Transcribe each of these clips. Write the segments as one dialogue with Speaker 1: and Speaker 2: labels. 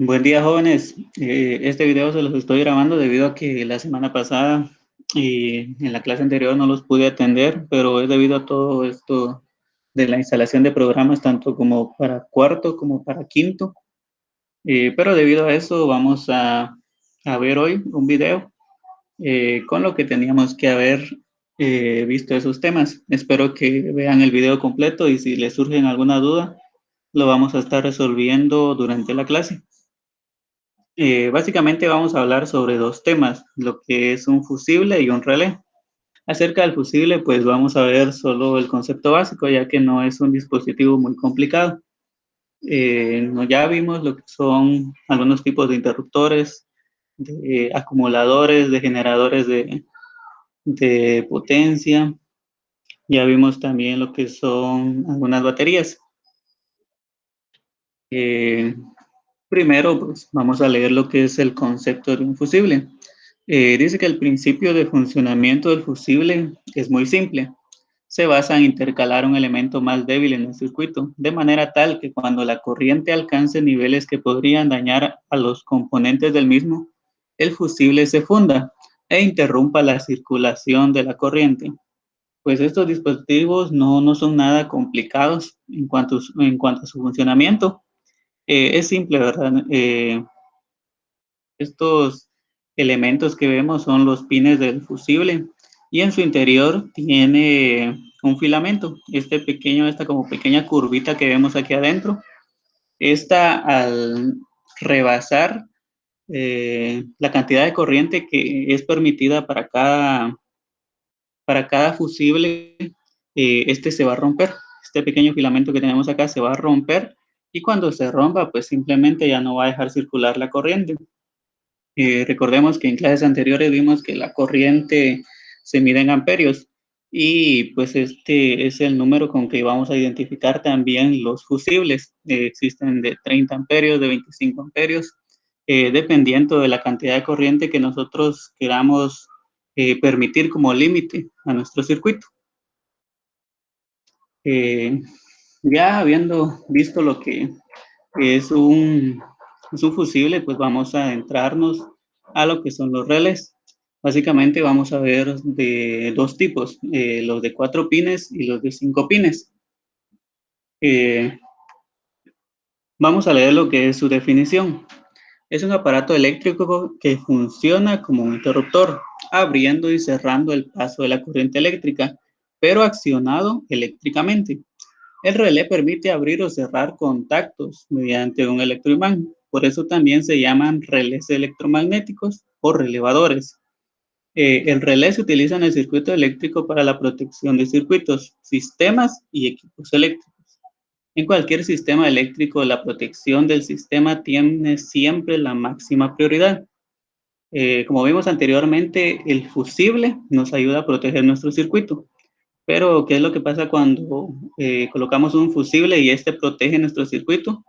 Speaker 1: Buen día, jóvenes. Este video se los estoy grabando debido a que la semana pasada y en la clase anterior no los pude atender, pero es debido a todo esto de la instalación de programas, tanto como para cuarto como para quinto. Pero debido a eso vamos a ver hoy un video con lo que teníamos que haber visto esos temas. Espero que vean el video completo y si les surgen alguna duda, lo vamos a estar resolviendo durante la clase. Básicamente vamos a hablar sobre dos temas, lo que es un fusible y un relé. Acerca del fusible, pues vamos a ver solo el concepto básico, ya que no es un dispositivo muy complicado. Ya vimos lo que son algunos tipos de interruptores, de acumuladores, de generadores de potencia. Ya vimos también lo que son algunas baterías. Eh, Primero, pues vamos a leer lo que es el concepto de un fusible. Dice que el principio de funcionamiento del fusible es muy simple. Se basa en intercalar un elemento más débil en el circuito, de manera tal que cuando la corriente alcance niveles que podrían dañar a los componentes del mismo, el fusible se funda e interrumpa la circulación de la corriente. Pues estos dispositivos no son nada complicados en cuanto a su funcionamiento. Es simple, ¿verdad? Estos elementos que vemos son los pines del fusible y en su interior tiene un filamento. Esta como pequeña curvita que vemos aquí adentro, esta al rebasar la cantidad de corriente que es permitida para cada fusible, este se va a romper. Este pequeño filamento que tenemos acá se va a romper y cuando se rompa, pues simplemente ya no va a dejar circular la corriente. Recordemos que en clases anteriores vimos que la corriente se mide en amperios y pues este es el número con que vamos a identificar también los fusibles. Existen de 30 amperios, de 25 amperios, dependiendo de la cantidad de corriente que nosotros queramos permitir como límite a nuestro circuito. Eh, ya habiendo visto lo que es es un fusible, pues vamos a adentrarnos a lo que son los relés. Básicamente vamos a ver de dos tipos, los de 4 pines y los de 5 pines. Eh, Vamos a leer lo que es su definición. Es un aparato eléctrico que funciona como un interruptor, abriendo y cerrando el paso de la corriente eléctrica, pero accionado eléctricamente. El relé permite abrir o cerrar contactos mediante un electroimán. Por eso también se llaman relés electromagnéticos o relevadores. El relé se utiliza en el circuito eléctrico para la protección de circuitos, sistemas y equipos eléctricos. En cualquier sistema eléctrico, la protección del sistema tiene siempre la máxima prioridad. Como vimos anteriormente, el fusible nos ayuda a proteger nuestro circuito. Pero, ¿qué es lo que pasa cuando colocamos un fusible y este protege nuestro circuito?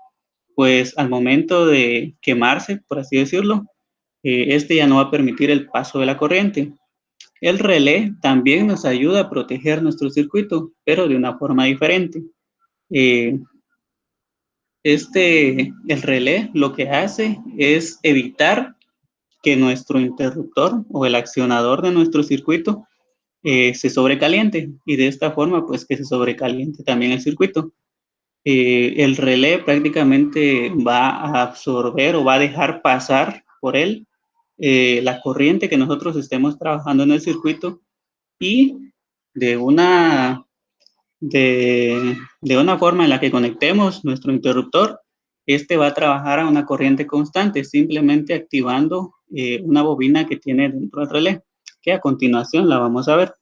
Speaker 1: Pues al momento de quemarse, por así decirlo, este ya no va a permitir el paso de la corriente. El relé también nos ayuda a proteger nuestro circuito, pero de una forma diferente. Eh, el relé lo que hace es evitar que nuestro interruptor o el accionador de nuestro circuito se sobrecaliente y de esta forma pues que se sobrecaliente también el circuito. El relé prácticamente va a absorber o va a dejar pasar por él la corriente que nosotros estemos trabajando en el circuito y de una, de una forma en la que conectemos nuestro interruptor, este va a trabajar a una corriente constante, simplemente activando una bobina que tiene dentro del relé, que a continuación la vamos a ver.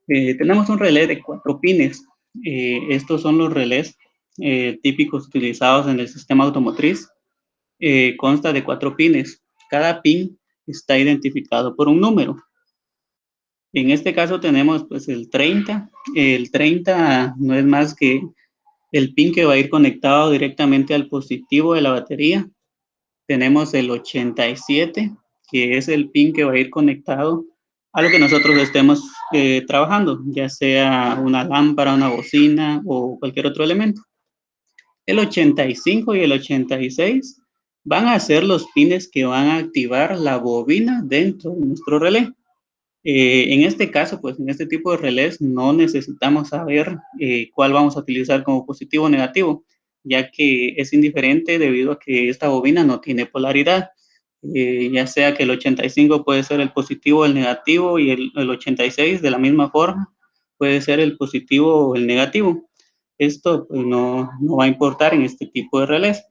Speaker 1: Tenemos un relé de 4 pines. Estos son los relés típicos utilizados en el sistema automotriz. Consta de 4 pines. Cada pin está identificado por un número. En este caso tenemos pues el 30. El 30 no es más que el pin que va a ir conectado directamente al positivo de la batería. Tenemos el 87, que es el pin que va a ir conectado a lo que nosotros estemos trabajando, ya sea una lámpara, una bocina o cualquier otro elemento. El 85 y el 86 van a ser los pines que van a activar la bobina dentro de nuestro relé. En este caso, pues en este tipo de relés no necesitamos saber cuál vamos a utilizar como positivo o negativo, ya que es indiferente debido a que esta bobina no tiene polaridad. Ya sea que el 85 puede ser el positivo o el negativo y el 86 de la misma forma puede ser el positivo o el negativo. Esto pues, no va a importar en este tipo de relés.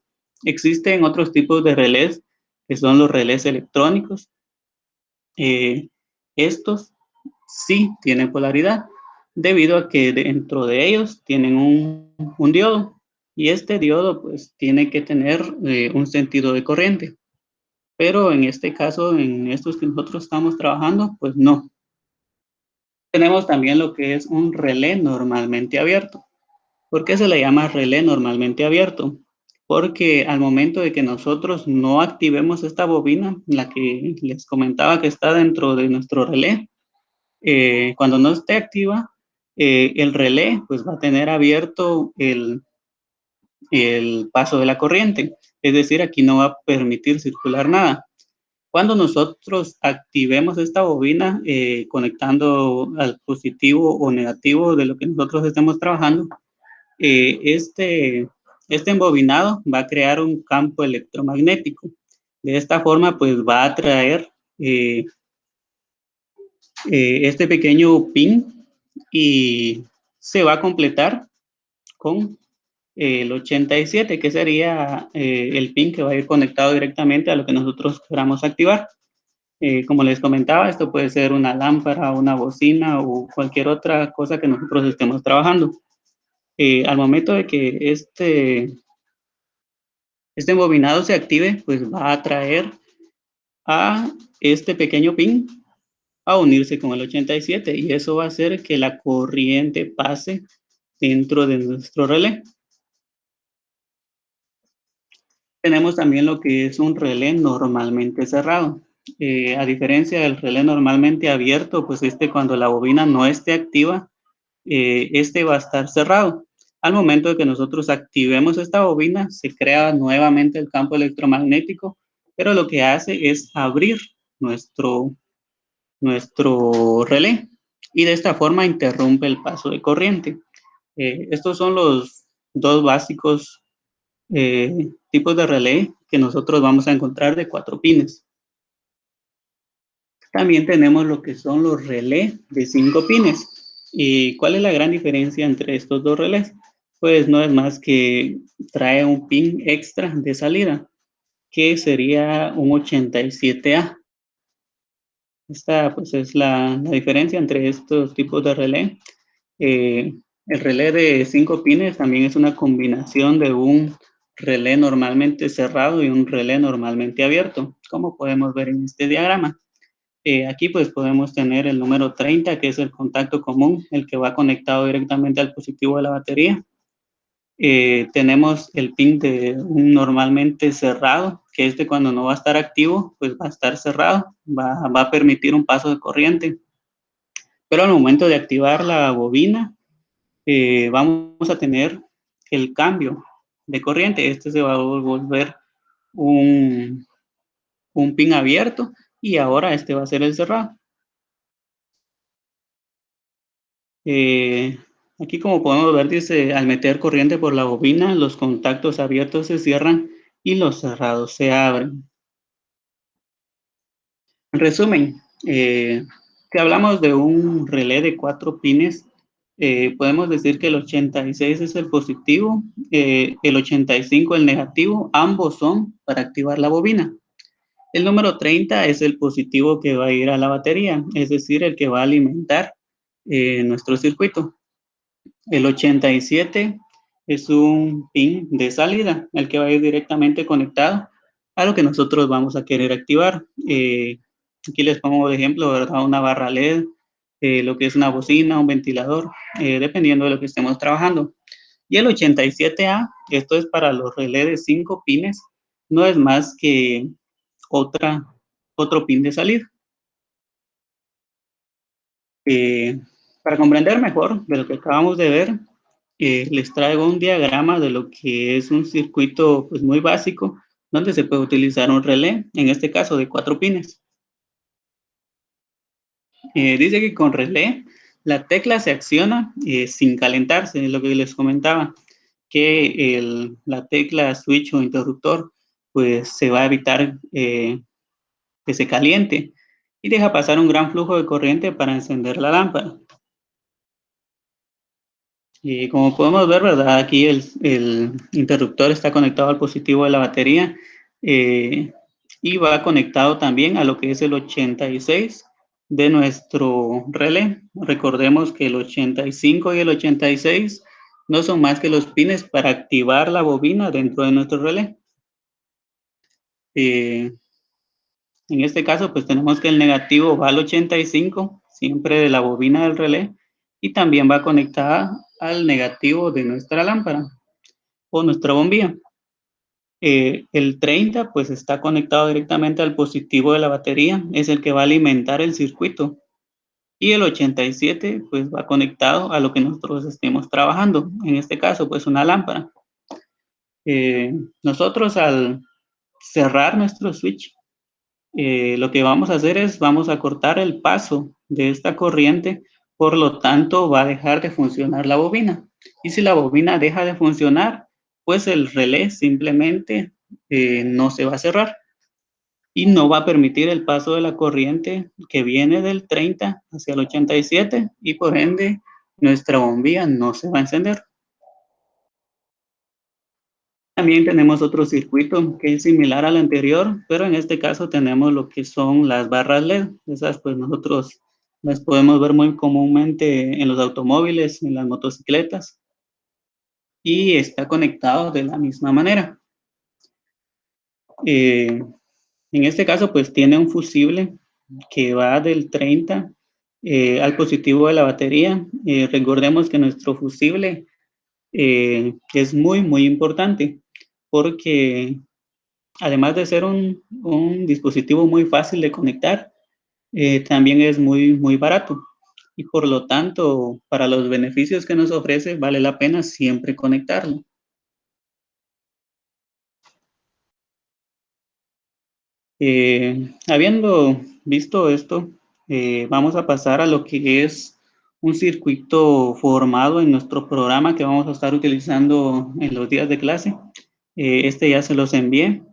Speaker 1: Existen otros tipos de relés que son los relés electrónicos. Eh, estos sí tienen polaridad debido a que dentro de ellos tienen un diodo y este diodo pues tiene que tener un sentido de corriente. Pero en este caso, en estos que nosotros estamos trabajando, pues no. Tenemos también lo que es un relé normalmente abierto. ¿Por qué se le llama relé normalmente abierto? Porque al momento de que nosotros no activemos esta bobina, la que les comentaba que está dentro de nuestro relé, cuando no esté activa, el relé pues va a tener abierto el paso de la corriente. Es decir, aquí no va a permitir circular nada. Cuando nosotros activemos esta bobina conectando al positivo o negativo de lo que nosotros estemos trabajando, este embobinado va a crear un campo electromagnético. De esta forma, pues va a atraer eh, este pequeño pin y se va a completar con el 87, que sería el pin que va a ir conectado directamente a lo que nosotros queramos activar. Como les comentaba, esto puede ser una lámpara, una bocina o cualquier otra cosa que nosotros estemos trabajando. Al momento de que este embobinado se active, pues va a atraer a este pequeño pin a unirse con el 87 y eso va a hacer que la corriente pase dentro de nuestro relé. Tenemos también lo que es un relé normalmente cerrado. A diferencia del relé normalmente abierto, pues cuando la bobina no esté activa, este va a estar cerrado. Al momento de que nosotros activemos esta bobina, se crea nuevamente el campo electromagnético, pero lo que hace es abrir nuestro, nuestro relé y de esta forma interrumpe el paso de corriente. Estos son los dos básicos tipos de relé que nosotros vamos a encontrar de 4 pines. También tenemos lo que son los relés de 5 pines. ¿Y cuál es la gran diferencia entre estos dos relés? Pues no es más que trae un pin extra de salida, que sería un 87A. Esta pues es la diferencia entre estos tipos de relé. El relé de 5 pines también es una combinación de un relé normalmente cerrado y un relé normalmente abierto, como podemos ver en este diagrama. Aquí pues podemos tener el número 30, que es el contacto común, el que va conectado directamente al positivo de la batería. Tenemos el pin de un normalmente cerrado, que cuando no va a estar activo, pues va a estar cerrado, va a permitir un paso de corriente. Pero al momento de activar la bobina, vamos a tener el cambio de corriente. Este se va a volver un, un pin abierto y ahora este va a ser el cerrado. Eh, Aquí como podemos ver dice, al meter corriente por la bobina, los contactos abiertos se cierran y los cerrados se abren. En resumen, si hablamos de un relé de 4 pines, podemos decir que el 86 es el positivo, el 85 el negativo, ambos son para activar la bobina. El número 30 es el positivo que va a ir a la batería, es decir, el que va a alimentar nuestro circuito. El 87 es un pin de salida, el que va a ir directamente conectado a lo que nosotros vamos a querer activar. Aquí les pongo de ejemplo, ¿verdad? Una barra LED, lo que es una bocina, un ventilador, dependiendo de lo que estemos trabajando. Y el 87A, esto es para los relés de 5 pines, no es más que otra, otro pin de salida. Eh, para comprender mejor de lo que acabamos de ver, les traigo un diagrama de lo que es un circuito pues, muy básico, donde se puede utilizar un relé, en este caso de 4 pines. Dice que con relé la tecla se acciona sin calentarse, es lo que les comentaba, que la tecla switch o interruptor pues se va a evitar que se caliente y deja pasar un gran flujo de corriente para encender la lámpara. Y como podemos ver, ¿verdad? Aquí el interruptor está conectado al positivo de la batería eh, y va conectado también a lo que es el 86 de nuestro relé. Recordemos que el 85 y el 86 no son más que los pines para activar la bobina dentro de nuestro relé. Eh, en este caso, pues tenemos que el negativo va al 85, siempre de la bobina del relé, y también va conectada al negativo de nuestra lámpara o nuestra bombilla. El 30 pues está conectado directamente al positivo de la batería, es el que va a alimentar el circuito. Y el 87 pues va conectado a lo que nosotros estemos trabajando, en este caso pues una lámpara. Nosotros al cerrar nuestro switch, lo que vamos a hacer es vamos a cortar el paso de esta corriente, por lo tanto va a dejar de funcionar la bobina. Y si la bobina deja de funcionar, pues el relé simplemente no se va a cerrar y no va a permitir el paso de la corriente que viene del 30 hacia el 87 y por ende nuestra bombilla no se va a encender. También tenemos otro circuito que es similar al anterior, pero en este caso tenemos lo que son las barras LED. Esas pues nosotros las podemos ver muy comúnmente en los automóviles, en las motocicletas, y está conectado de la misma manera. Eh, en este caso pues tiene un fusible que va del 30 al positivo de la batería. Recordemos que nuestro fusible es muy importante porque además de ser un dispositivo muy fácil de conectar, también es muy barato. Y por lo tanto, para los beneficios que nos ofrece, vale la pena siempre conectarlo. Habiendo visto esto, vamos a pasar a lo que es un circuito formado en nuestro programa que vamos a estar utilizando en los días de clase. Este ya se los envié.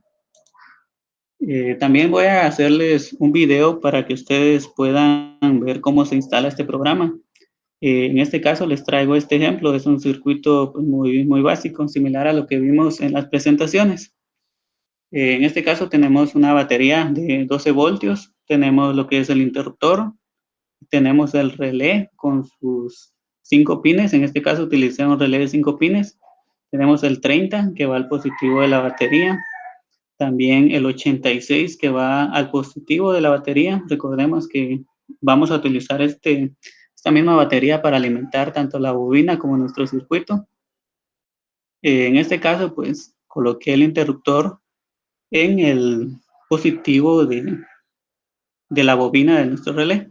Speaker 1: También voy a hacerles un video para que ustedes puedan ver cómo se instala este programa. En este caso les traigo este ejemplo, es un circuito pues, muy básico, similar a lo que vimos en las presentaciones. En este caso tenemos una batería de 12 voltios, tenemos lo que es el interruptor, tenemos el relé con sus 5 pines, en este caso utilicé un relé de 5 pines, tenemos el 30 que va al positivo de la batería, también el 86 que va al positivo de la batería. Recordemos que vamos a utilizar esta misma batería para alimentar tanto la bobina como nuestro circuito. En este caso, pues coloqué el interruptor en el positivo de la bobina de nuestro relé.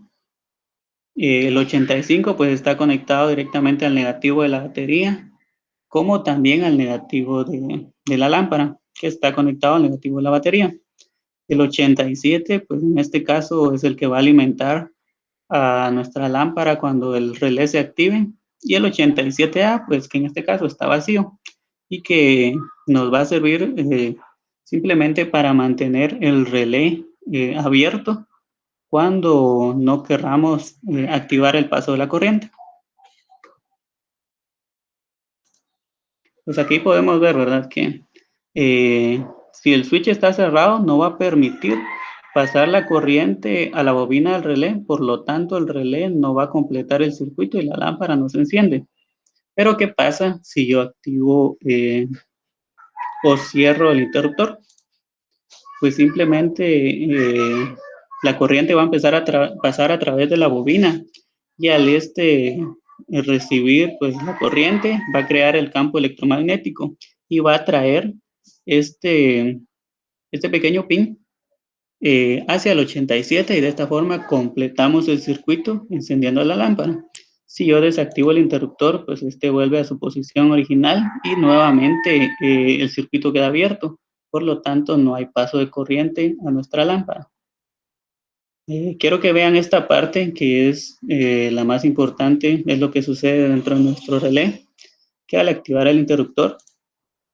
Speaker 1: El 85 pues está conectado directamente al negativo de la batería, como también al negativo de la lámpara, que está conectado al negativo de la batería. El 87, pues en este caso es el que va a alimentar a nuestra lámpara cuando el relé se active. Y el 87A, pues que en este caso está vacío y que nos va a servir simplemente para mantener el relé abierto cuando no querramos activar el paso de la corriente. Pues aquí podemos ver, ¿verdad? Que si el switch está cerrado, no va a permitir pasar la corriente a la bobina del relé, por lo tanto el relé no va a completar el circuito y la lámpara no se enciende. Pero ¿qué pasa si yo activo o cierro el interruptor? Pues simplemente la corriente va a empezar a pasar a través de la bobina y al recibir pues la corriente va a crear el campo electromagnético y va a traer este, este pequeño pin hacia el 87 y de esta forma completamos el circuito encendiendo la lámpara. Si yo desactivo el interruptor, pues este vuelve a su posición original y nuevamente el circuito queda abierto. Por lo tanto, no hay paso de corriente a nuestra lámpara. Quiero que vean esta parte que es la más importante, es lo que sucede dentro de nuestro relé, que al activar el interruptor,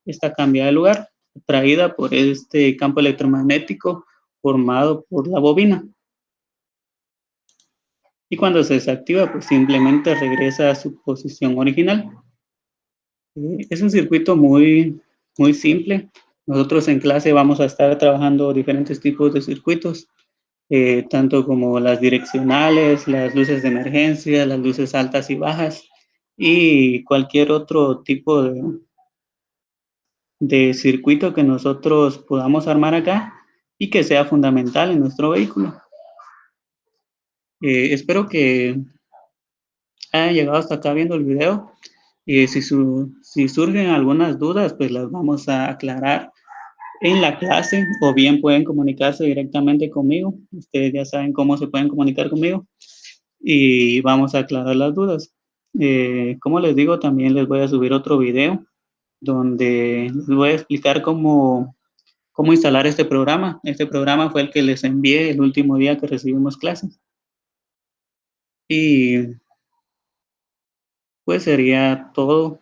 Speaker 1: está cambiada de lugar, atraída por este campo electromagnético formado por la bobina. Y cuando se desactiva, pues simplemente regresa a su posición original. Es un circuito muy simple. Nosotros en clase vamos a estar trabajando diferentes tipos de circuitos, tanto como las direccionales, las luces de emergencia, las luces altas y bajas, y cualquier otro tipo de circuito que nosotros podamos armar acá y que sea fundamental en nuestro vehículo. Espero que hayan llegado hasta acá viendo el video. Si surgen algunas dudas, pues las vamos a aclarar en la clase o bien pueden comunicarse directamente conmigo. Ustedes ya saben cómo se pueden comunicar conmigo y vamos a aclarar las dudas. Como les digo, también les voy a subir otro video donde les voy a explicar cómo instalar este programa. Este programa fue el que les envié el último día que recibimos clases. Y pues sería todo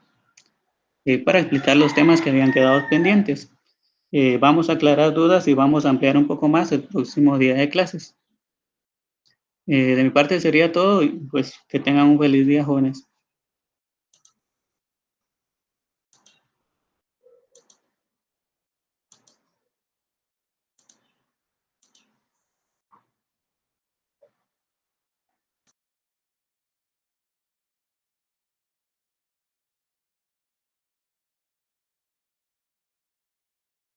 Speaker 1: para explicar los temas que habían quedado pendientes. Vamos a aclarar dudas y vamos a ampliar un poco más el próximo día de clases. De mi parte sería todo y pues que tengan un feliz día, jóvenes.